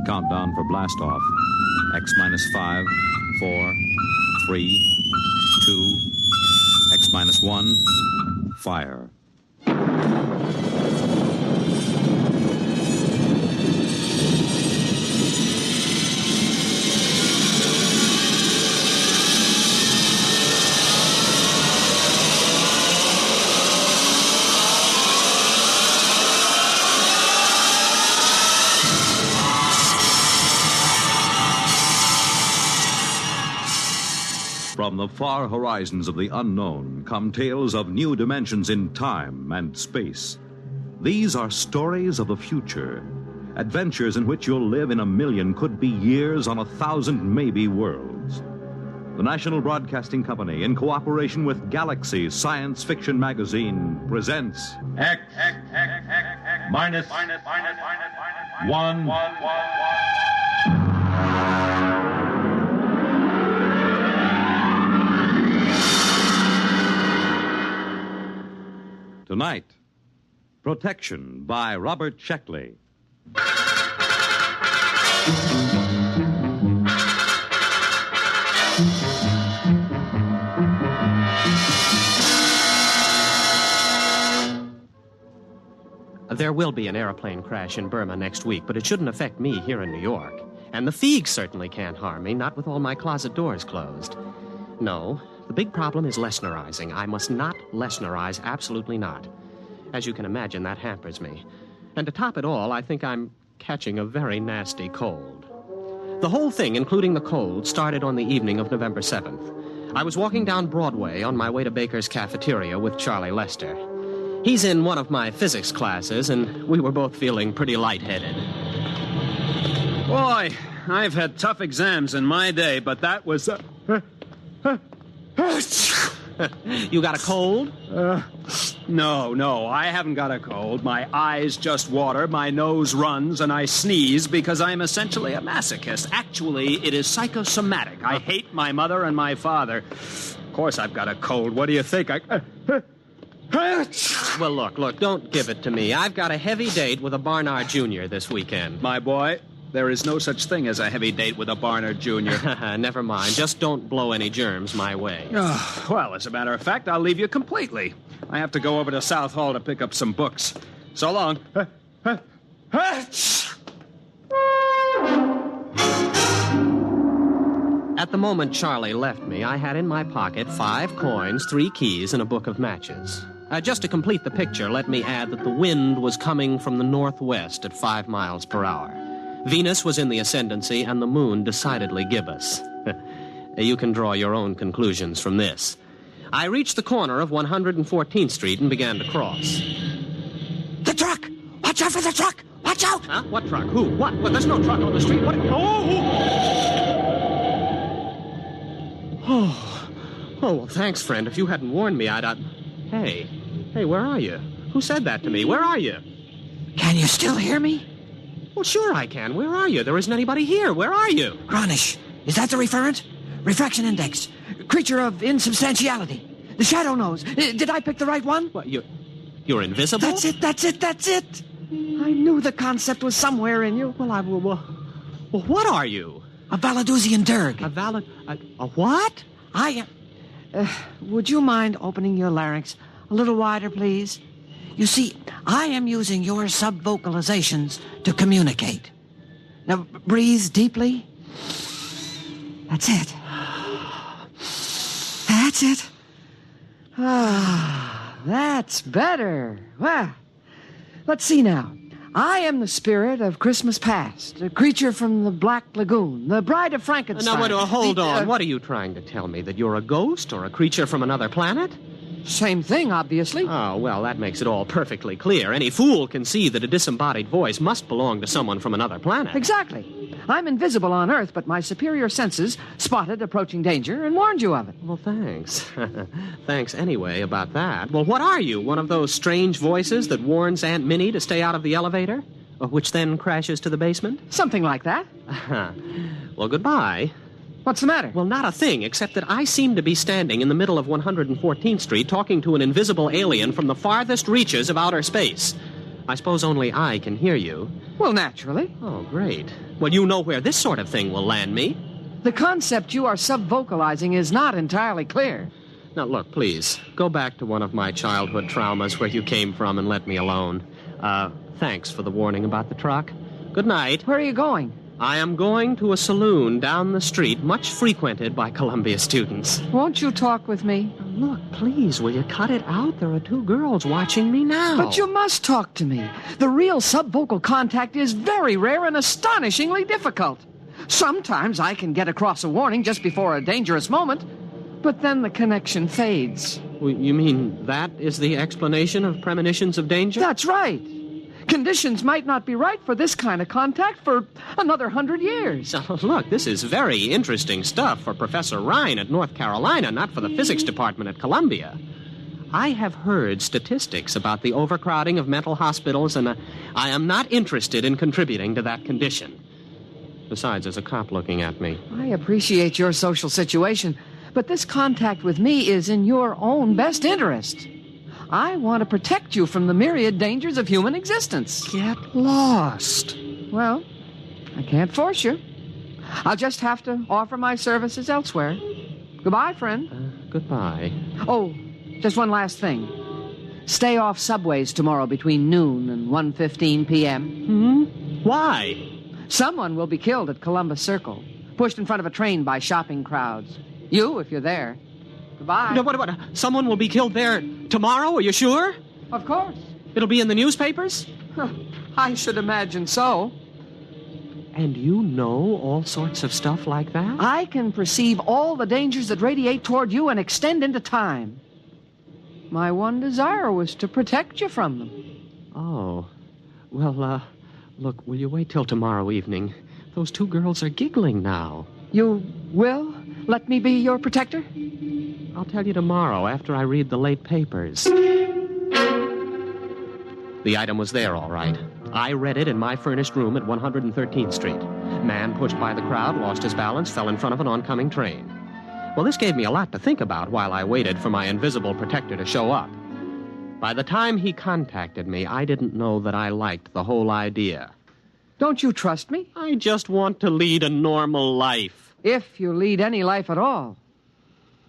countdown for blast-off. X minus 5, 4, 3, 2, X minus 1, fire. From the far horizons of the unknown come tales of new dimensions in time and space. These are stories of the future, adventures in which you'll live in a million, could be years, on 1,000 maybe worlds. The National Broadcasting Company, in cooperation with Galaxy Science Fiction Magazine, presents X minus 1. Tonight, Protection by Robert Sheckley. There will be an airplane crash in Burma next week, but it shouldn't affect me here in New York. And the Feegs certainly can't harm me, not with all my closet doors closed. No, the big problem is Lesnarizing. I must not Lesnarize, absolutely not. As you can imagine, that hampers me. And to top it all, I think I'm catching a very nasty cold. The whole thing, including the cold, started on the evening of November 7th. I was walking down Broadway on my way to Baker's Cafeteria with Charlie Lester. He's in one of my physics classes, and we were both feeling pretty lightheaded. Boy, I've had tough exams in my day, but that was... You got a cold? No, I haven't got a cold. My eyes just water, my nose runs, and I sneeze because I'm essentially a masochist. Actually, it is psychosomatic. I hate my mother and my father. Of course I've got a cold. What do you think? Well, look, don't give it to me. I've got a heavy date with a Barnard Jr. this weekend. My boy, there is no such thing as a heavy date with a Barnard Jr. Never mind. Just don't blow any germs my way. Well, as a matter of fact, I'll leave you completely. I have to go over to South Hall to pick up some books. So long. At the moment Charlie left me, I had in my pocket 5 coins, 3 keys, and a book of matches. Just to complete the picture, let me add that the wind was coming from the northwest at 5 miles per hour. Venus was in the ascendancy, and the moon decidedly gibbous. You can draw your own conclusions from this. I reached the corner of 114th Street and began to cross. The truck! Watch out for the truck! Watch out! Huh? What truck? Who? What? There's no truck on the street. What? Oh, well, thanks, friend. If you hadn't warned me, I'd... Hey, where are you? Who said that to me? Where are you? Can you still hear me? Well, sure I can. Where are you? There isn't anybody here. Where are you? Gronish. Is that the referent? Refraction index. Creature of insubstantiality. The shadow knows. Did I pick the right one? What, you're invisible? That's it. I knew the concept was somewhere in you. Well, what are you? A Valadusian Dirg. A what? I am... would you mind opening your larynx a little wider, please? You see, I am using your sub-vocalizations to communicate. Now, breathe deeply. That's it. That's it. That's better. Well, let's see now. I am the spirit of Christmas past, a creature from the Black Lagoon, the bride of Frankenstein. Now, hold on. What are you trying to tell me? That you're a ghost or a creature from another planet? Same thing, obviously. Oh, well, that makes it all perfectly clear. Any fool can see that a disembodied voice must belong to someone from another planet. Exactly. I'm invisible on Earth, but my superior senses spotted approaching danger and warned you of it. Well, thanks. Thanks anyway about that. Well, what are you? One of those strange voices that warns Aunt Minnie to stay out of the elevator? Which then crashes to the basement? Something like that. Well, goodbye. What's the matter? Well, not a thing, except that I seem to be standing in the middle of 114th Street talking to an invisible alien from the farthest reaches of outer space. I suppose only I can hear you. Well, naturally. Oh, great. Well, you know where this sort of thing will land me. The concept you are subvocalizing is not entirely clear. Now, look, please, go back to one of my childhood traumas where you came from and let me alone. Thanks for the warning about the truck. Good night. Where are you going? I am going to a saloon down the street, much frequented by Columbia students. Won't you talk with me? Look, please, will you cut it out? There are 2 girls watching me now. But you must talk to me. The real subvocal contact is very rare and astonishingly difficult. Sometimes I can get across a warning just before a dangerous moment, but then the connection fades. Well, you mean that is the explanation of premonitions of danger? That's right. Conditions might not be right for this kind of contact for another 100 years. Look, this is very interesting stuff for Professor Ryan at North Carolina, not for the physics department at Columbia. I have heard statistics about the overcrowding of mental hospitals, and I am not interested in contributing to that condition. Besides, there's a cop looking at me. I appreciate your social situation, but this contact with me is in your own best interest. I want to protect you from the myriad dangers of human existence. Get lost. Well, I can't force you. I'll just have to offer my services elsewhere. Goodbye, friend. Goodbye. Oh, just one last thing. Stay off subways tomorrow between noon and 1:15 p.m. Why? Someone will be killed at Columbus Circle, pushed in front of a train by shopping crowds. You, if you're there. Goodbye. No, what? Someone will be killed there tomorrow? Are you sure? Of course. It'll be in the newspapers? I should imagine so. And you know all sorts of stuff like that? I can perceive all the dangers that radiate toward you and extend into time. My one desire was to protect you from them. Oh. Well, look, will you wait till tomorrow evening? Those 2 girls are giggling now. You will let me be your protector? I'll tell you tomorrow after I read the late papers. The item was there, all right. I read it in my furnished room at 113th Street. Man pushed by the crowd, lost his balance, fell in front of an oncoming train. Well, this gave me a lot to think about while I waited for my invisible protector to show up. By the time he contacted me, I didn't know that I liked the whole idea. Don't you trust me? I just want to lead a normal life. If you lead any life at all.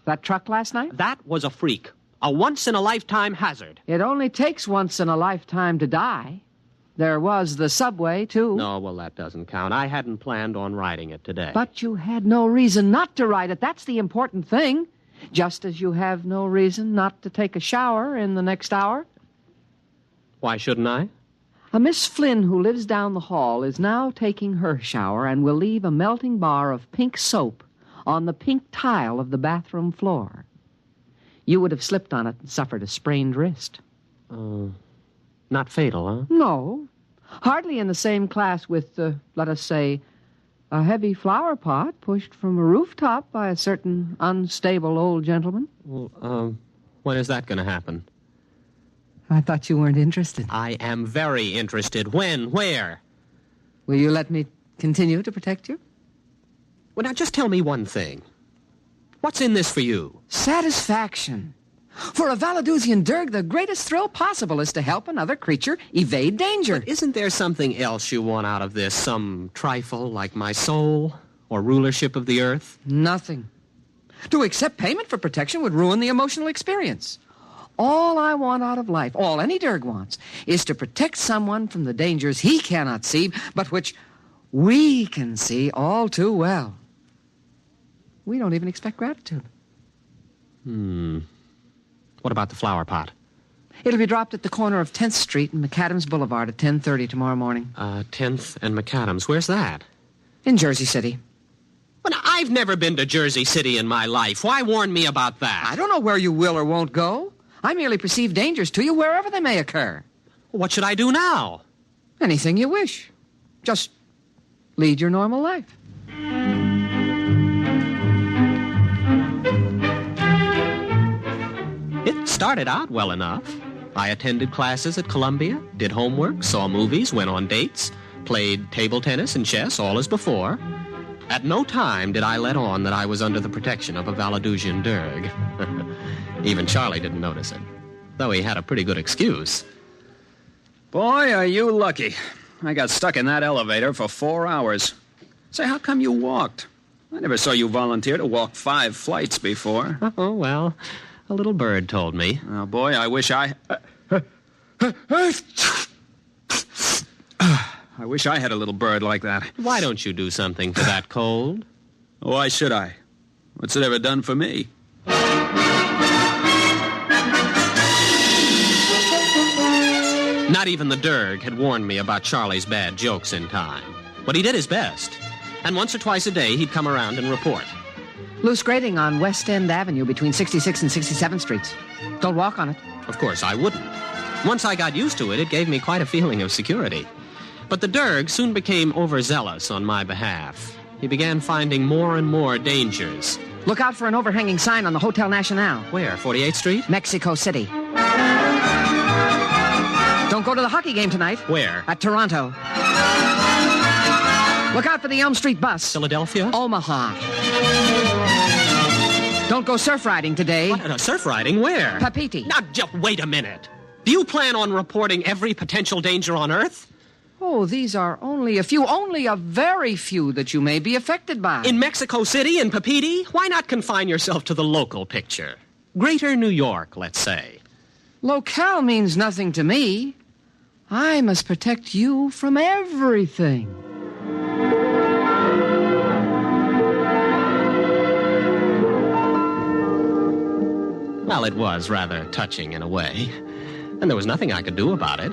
That truck last night? That was a freak. A once-in-a-lifetime hazard. It only takes once in a lifetime to die. There was the subway, too. No, well, that doesn't count. I hadn't planned on riding it today. But you had no reason not to ride it. That's the important thing. Just as you have no reason not to take a shower in the next hour. Why shouldn't I? A Miss Flynn who lives down the hall is now taking her shower and will leave a melting bar of pink soap on the pink tile of the bathroom floor. You would have slipped on it and suffered a sprained wrist. Not fatal, huh? No. Hardly in the same class with, let us say, a heavy flower pot pushed from a rooftop by a certain unstable old gentleman. Well, when is that going to happen? I thought you weren't interested. I am very interested. When? Where? Will you let me continue to protect you? Well, now, just tell me one thing. What's in this for you? Satisfaction. For a Valadusian Derg, the greatest thrill possible is to help another creature evade danger. But isn't there something else you want out of this? Some trifle like my soul or rulership of the earth? Nothing. To accept payment for protection would ruin the emotional experience. All I want out of life, all any Derg wants, is to protect someone from the dangers he cannot see, but which we can see all too well. We don't even expect gratitude. What about the flower pot? It'll be dropped at the corner of 10th Street and McAdams Boulevard at 10:30 tomorrow morning. 10th and McAdams. Where's that? In Jersey City. Well, now, I've never been to Jersey City in my life. Why warn me about that? I don't know where you will or won't go. I merely perceive dangers to you wherever they may occur. What should I do now? Anything you wish. Just lead your normal life. It started out well enough. I attended classes at Columbia, did homework, saw movies, went on dates, played table tennis and chess, all as before. At no time did I let on that I was under the protection of a Valadusian Derg. Even Charlie didn't notice it, though he had a pretty good excuse. Boy, are you lucky. I got stuck in that elevator for 4 hours. Say, how come you walked? I never saw you volunteer to walk 5 flights before. Oh, well, a little bird told me. Oh, boy, I wish I... I wish I had a little bird like that. Why don't you do something for that cold? Why should I? What's it ever done for me? Not even the Derg had warned me about Charlie's bad jokes in time. But he did his best. And once or twice a day, he'd come around and report. Loose grading on West End Avenue between 66th and 67th Streets. Don't walk on it. Of course, I wouldn't. Once I got used to it, it gave me quite a feeling of security. But the Derg soon became overzealous on my behalf. He began finding more and more dangers. Look out for an overhanging sign on the Hotel Nacional. Where, 48th Street? Mexico City. Don't go to the hockey game tonight. Where? At Toronto. Look out for the Elm Street bus. Philadelphia? Omaha. Don't go surf riding today. What? Surf riding? Where? Papiti. Now, just wait a minute. Do you plan on reporting every potential danger on Earth? Oh, these are only a very few that you may be affected by. In Mexico City, in Papiti? Why not confine yourself to the local picture? Greater New York, let's say. Locale means nothing to me. I must protect you from everything. Well, it was rather touching in a way, and there was nothing I could do about it.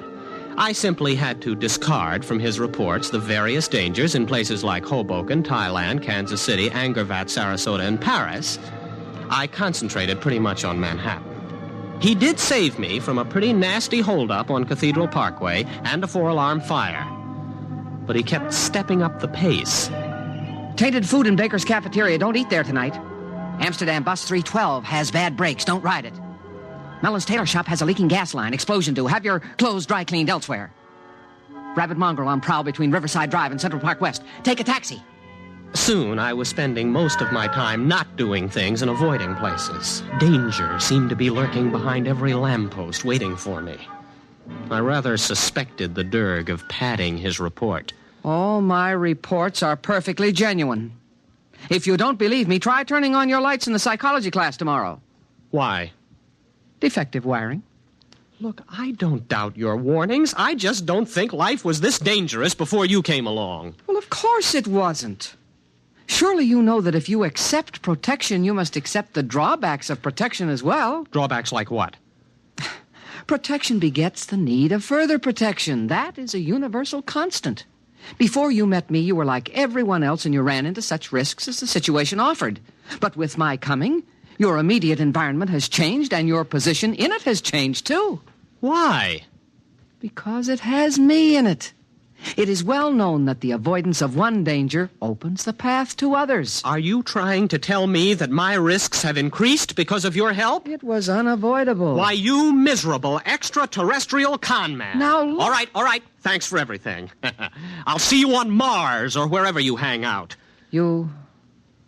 I simply had to discard from his reports the various dangers in places like Hoboken, Thailand, Kansas City, Angkor-Wat, Sarasota, and Paris. I concentrated pretty much on Manhattan. He did save me from a pretty nasty holdup on Cathedral Parkway and a 4-alarm fire. But he kept stepping up the pace. Tainted food in Baker's cafeteria. Don't eat there tonight. Amsterdam bus 312 has bad brakes. Don't ride it. Mellon's tailor shop has a leaking gas line. Explosion due. Have your clothes dry cleaned elsewhere. Rabid mongrel on prowl between Riverside Drive and Central Park West. Take a taxi. Soon, I was spending most of my time not doing things and avoiding places. Danger seemed to be lurking behind every lamppost waiting for me. I rather suspected the Derg of padding his report. All my reports are perfectly genuine. If you don't believe me, try turning on your lights in the psychology class tomorrow. Why? Defective wiring. Look, I don't doubt your warnings. I just don't think life was this dangerous before you came along. Well, of course it wasn't. Surely you know that if you accept protection, you must accept the drawbacks of protection as well. Drawbacks like what? Protection begets the need of further protection. That is a universal constant. Before you met me, you were like everyone else, and you ran into such risks as the situation offered. But with my coming, your immediate environment has changed, and your position in it has changed, too. Why? Because it has me in it. It is well known that the avoidance of one danger opens the path to others. Are you trying to tell me that my risks have increased because of your help? It was unavoidable. Why, you miserable extraterrestrial con man. Now look. All right. Thanks for everything. I'll see you on Mars or wherever you hang out. You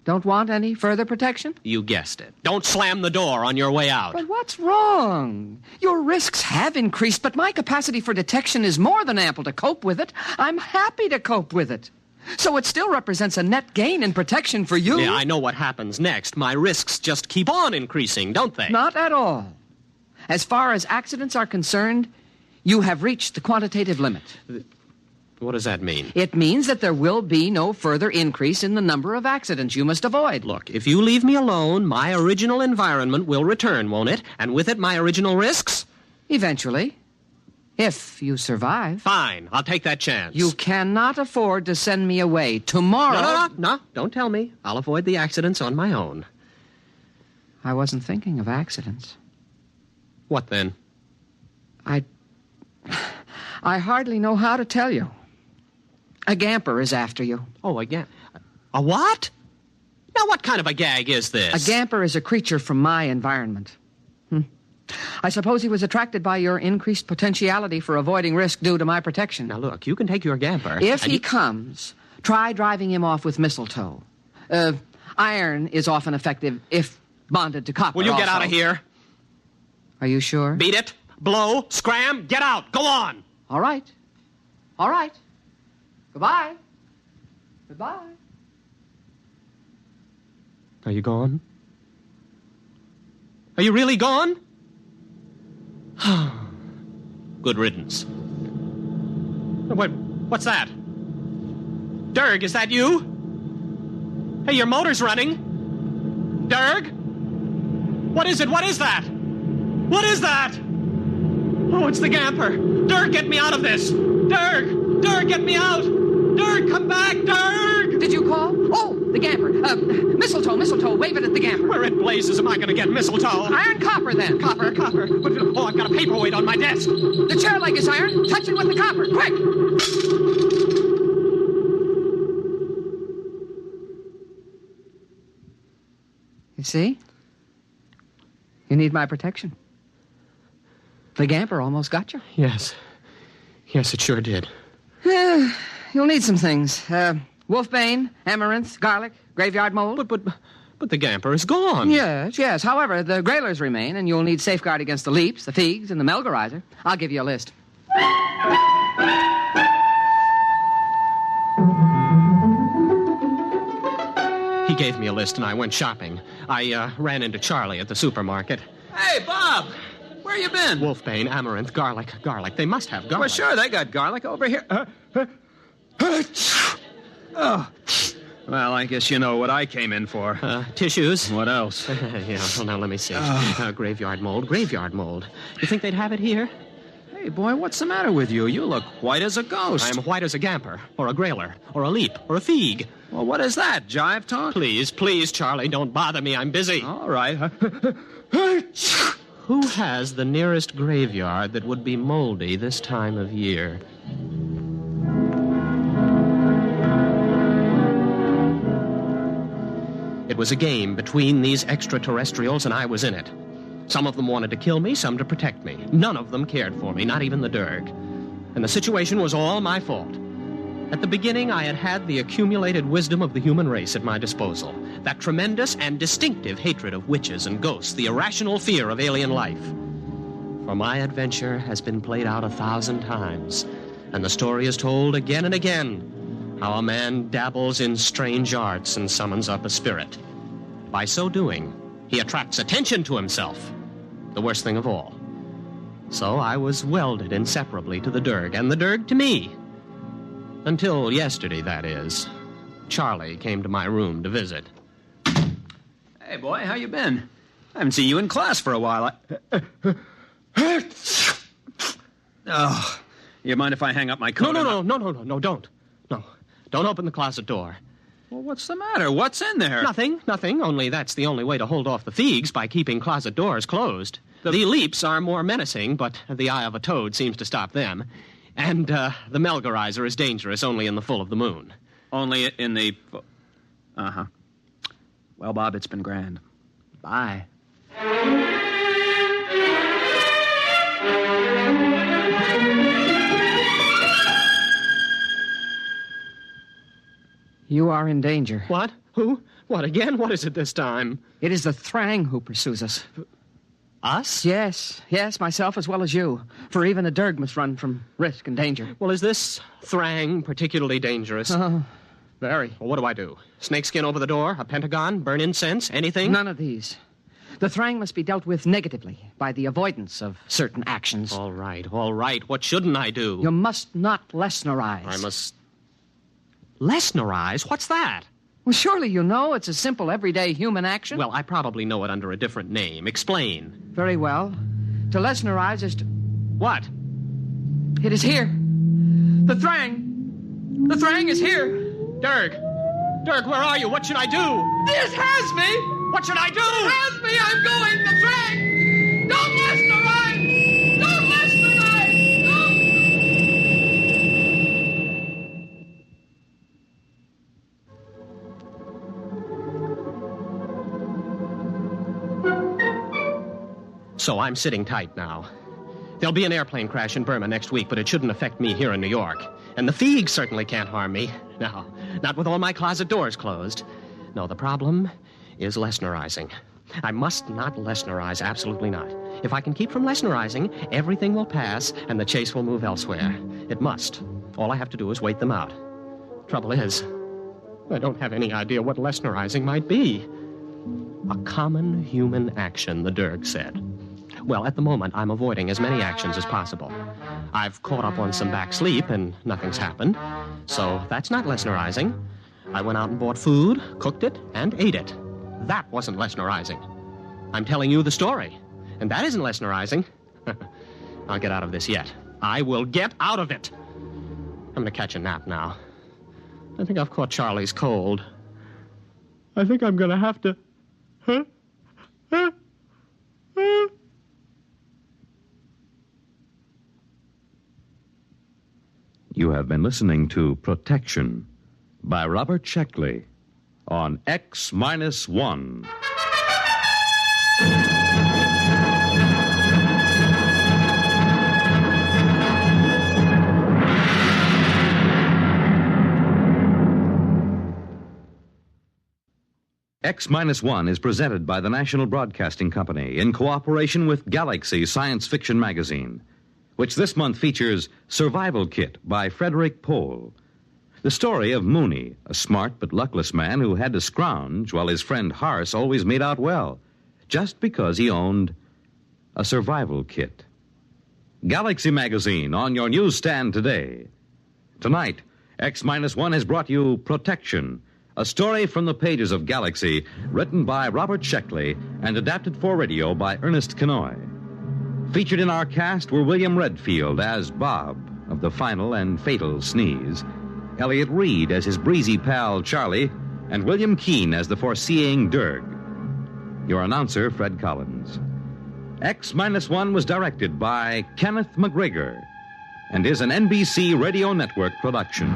don't want any further protection? You guessed it. Don't slam the door on your way out. But what's wrong? Your risks have increased, but my capacity for detection is more than ample to cope with it. I'm happy to cope with it. So it still represents a net gain in protection for you. Yeah, I know what happens next. My risks just keep on increasing, don't they? Not at all. As far as accidents are concerned, you have reached the quantitative limit. What does that mean? It means that there will be no further increase in the number of accidents you must avoid. Look, if you leave me alone, my original environment will return, won't it? And with it, my original risks? Eventually. If you survive. Fine, I'll take that chance. You cannot afford to send me away. Tomorrow... No, don't tell me. I'll avoid the accidents on my own. I wasn't thinking of accidents. What then? I hardly know how to tell you. A gamper is after you. Oh, again. A what? Now, what kind of a gag is this? A gamper is a creature from my environment. I suppose he was attracted by your increased potentiality for avoiding risk due to my protection. Now, look, you can take your gamper. If he comes, try driving him off with mistletoe. Iron is often effective if bonded to copper. Will you get also. out of here? Are you sure? Beat it. Blow. Scram. Get out. Go on. All right. All right. Goodbye. Goodbye. Are you gone? Are you really gone? Good riddance. What's that? Dirk, is that you? Hey, your motor's running. Dirk? What is it? What is that? What is that? Oh, it's the Gamper. Dirk, get me out of this. Dirk! Dirk, get me out! Dirk, come back, Dirk! Did you call? Oh, the Gamper. Mistletoe, wave it at the Gamper. Where in blazes am I going to get mistletoe? Iron copper, then. Copper. Oh, I've got a paperweight on my desk. The chair leg is iron. Touch it with the copper, quick! You see? You need my protection. The Gamper almost got you. Yes. Yes, it sure did. You'll need some things. Wolfbane, amaranth, garlic, graveyard mold. But the Gamper is gone. Yes. However, the grailers remain, and you'll need safeguard against the leaps, the figs, and the melgarizer. I'll give you a list. He gave me a list, and I went shopping. I ran into Charlie at the supermarket. Hey, Bob! Where you been? Wolfbane, amaranth, garlic. They must have garlic. Well, sure, they got garlic over here. Oh. Well, I guess you know what I came in for. Tissues? What else? Yeah, well, now let me see. Graveyard mold. You think they'd have it here? Hey, boy, what's the matter with you? You look white as a ghost. I'm white as a Gamper, or a grailer, or a leap, or a fig. Well, what is that, jive talk? Please, Charlie, don't bother me. I'm busy. All right. Who has the nearest graveyard that would be moldy this time of year? It was a game between these extraterrestrials, and I was in it. Some of them wanted to kill me, some to protect me. None of them cared for me, not even the Dirk. And the situation was all my fault. At the beginning, I had the accumulated wisdom of the human race at my disposal. That tremendous and distinctive hatred of witches and ghosts, the irrational fear of alien life. For my adventure has been played out 1,000 times, and the story is told again and again, how a man dabbles in strange arts and summons up a spirit. By so doing, he attracts attention to himself, the worst thing of all. So I was welded inseparably to the Dirk, and the Dirk to me. Until yesterday, that is. Charlie came to my room to visit. Hey, boy, how you been? I haven't seen you in class for a while. Oh, you mind if I hang up my coat? No, don't. No, don't open the closet door. Well, what's the matter? What's in there? Nothing, only that's the only way to hold off the figs, by keeping closet doors closed. The leaps are more menacing, but the eye of a toad seems to stop them. And the melgarizer is dangerous only in the full of the moon. Only in the... Uh-huh. Well, Bob, it's been grand. Bye. You are in danger. What? Who? What again? What is it this time? It is the Thrang who pursues us. Us? Yes, myself as well as you. For even a Dirg must run from risk and danger. Well, is this Thrang particularly dangerous? Very. Well, what do I do? Snakeskin over the door? A pentagon? Burn incense? Anything? None of these. The Thrang must be dealt with negatively by the avoidance of certain actions. All right. What shouldn't I do? You must not Lesnerize. I must... Lesnerize? What's that? Well, surely you know it's a simple, everyday human action. Well, I probably know it under a different name. Explain. Very well. To Lesnerize is to... What? It is here. The Thrang. The Thrang is here. Dirk, where are you? What should I do? This has me. What should I do? It has me. I'm going. The Thrang. Don't Lesnerize. Don't Lesnerize. Don't. So I'm sitting tight now. There'll be an airplane crash in Burma next week, but it shouldn't affect me here in New York. And the figs certainly can't harm me. No, not with all my closet doors closed. No, the problem is Lesnerizing. I must not Lesnerize, absolutely not. If I can keep from Lesnerizing, everything will pass and the chase will move elsewhere. It must. All I have to do is wait them out. Trouble is, I don't have any idea what Lesnerizing might be. A common human action, the Derg said. Well, at the moment, I'm avoiding as many actions as possible. I've caught up on some back sleep, and nothing's happened. So that's not Lesnerizing. I went out and bought food, cooked it, and ate it. That wasn't Lesnerizing. I'm telling you the story, and that isn't Lesnerizing. I'll get out of this yet. I will get out of it. I'm going to catch a nap now. I think I've caught Charlie's cold. I think I'm going to have to... You have been listening to Protection by Robert Sheckley on X-1. X-1 is presented by the National Broadcasting Company in cooperation with Galaxy Science Fiction Magazine, which this month features Survival Kit by Frederick Pohl. The story of Mooney, a smart but luckless man who had to scrounge while his friend Harse always made out well, just because he owned a survival kit. Galaxy Magazine on your newsstand today. Tonight, X-1 has brought you Protection, a story from the pages of Galaxy, written by Robert Sheckley and adapted for radio by Ernest Kenoy. Featured in our cast were William Redfield as Bob of the final and fatal sneeze, Elliot Reed as his breezy pal Charlie, and William Keene as the foreseeing Derg. Your announcer, Fred Collins. X-1 was directed by Kenneth McGregor and is an NBC Radio Network production.